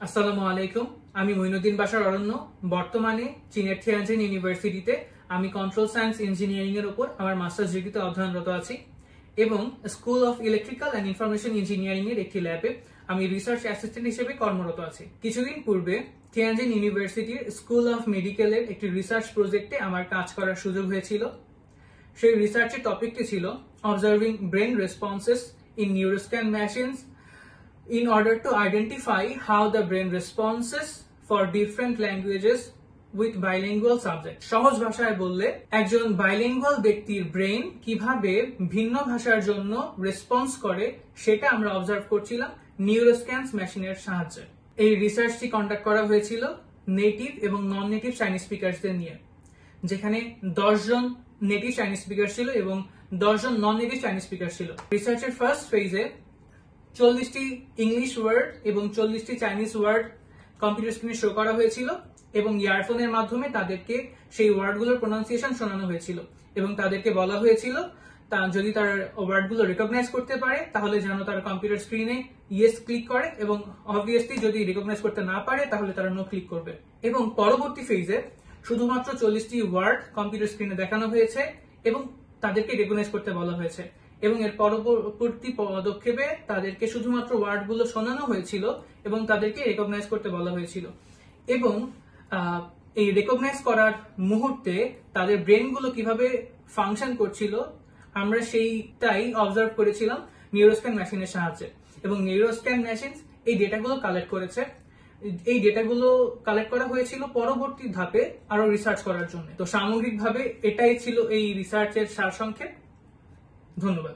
আসসালামু আলাইকুম। আমি মঈনুদ্দিন বাশার অরণ্য। বর্তমানে চীনের থিয়ানজিন ইউনিভার্সিটিতে আমি কন্ট্রোল সায়েন্স ইঞ্জিনিয়ারিং এর উপর আমার মাস্টার্স ডিগ্রিতে অধ্যয়নরত আছি এবং school of electrical and information engineering এর একটি ল্যাবে আমি রিসার্চ অ্যাসিস্ট্যান্ট হিসেবে কর্মরত আছি। কিছুদিন পূর্বে থিয়ানজিন ইউনিভার্সিটির স্কুল অফ মেডিকেলের একটি রিসার্চ প্রজেক্টে আমার কাজ করার সুযোগ হয়েছিল। সেই রিসার্চের টপিকটি ছিল observing brain responses in neuroscan machines in order to identify how the brain responses for different languages with bilingual subject. সহজ ভাষায় বললে একজন বাইলিঙ্গুয়াল ব্যক্তির ব্রেন কিভাবে ভিন্ন ভাষার জন্য রেসপন্স করে সেটা আমরা অবজার্ভ করছিলাম নিউরোস্ক্যানস মেশিনের সাহায্যে। এই রিসার্চটি কন্ডাক্ট করা হয়েছিল নেটিভ এবং নন নেটিভ চাইনিজ স্পিকারসদের নিয়ে, যেখানে 10 জন নেটিভ চাইনিজ স্পিকার ছিল এবং 10 জন নন নেটিভ চাইনিজ স্পিকার ছিল। রিসার্চের ফার্স্ট ফেজে 40টি ইংলিশ ওয়ার্ড এবং 40টি চাইনিজ ওয়ার্ড কম্পিউটার স্ক্রিনে শো করা হয়েছিল এবং ইয়ারফোনের মাধ্যমে তাদেরকে সেই ওয়ার্ডগুলোর প্রোনাউন্সিয়েশন শোনানো হয়েছিল এবং তাদেরকে বলা হয়েছিল যদি তারা ওয়ার্ডগুলো রিকগনাইজ করতে পারে তাহলে যেন তারা কম্পিউটার স্ক্রিনে ইয়েস ক্লিক করে এবং অবভিয়াসলি যদি রিকগনাইজ করতে না পারে তাহলে তারা নো ক্লিক করবে। এবং পরবর্তী ফেজে শুধুমাত্র 40টি ওয়ার্ড কম্পিউটার স্ক্রিনে দেখানো হয়েছে এবং তাদেরকে রিকগনাইজ করতে বলা হয়েছে এবং এর পরবর্তী পদক্ষেপে তাদেরকে শুধুমাত্র ওয়ার্ডগুলো শোনানো হয়েছিল এবং তাদেরকে রেকগনাইজ করতে বলা হয়েছিল এবং এই রেকগনাইজ করার মুহূর্তে তাদের ব্রেনগুলো কিভাবে ফাংশন করছিল আমরা সেইটাই অবজার্ভ করেছিলাম নিউরোস্ক্যান মেশিনের সাহায্যে। এবং নিউরোস্ক্যান মেশিন এই ডেটাগুলো কালেক্ট করেছে। এই ডেটাগুলো কালেক্ট করা হয়েছিল পরবর্তী ধাপে আরো রিসার্চ করার জন্য। তো সামগ্রিকভাবে এটাই ছিল এই রিসার্চের সারসংক্ষেপ। ধন্যবাদ।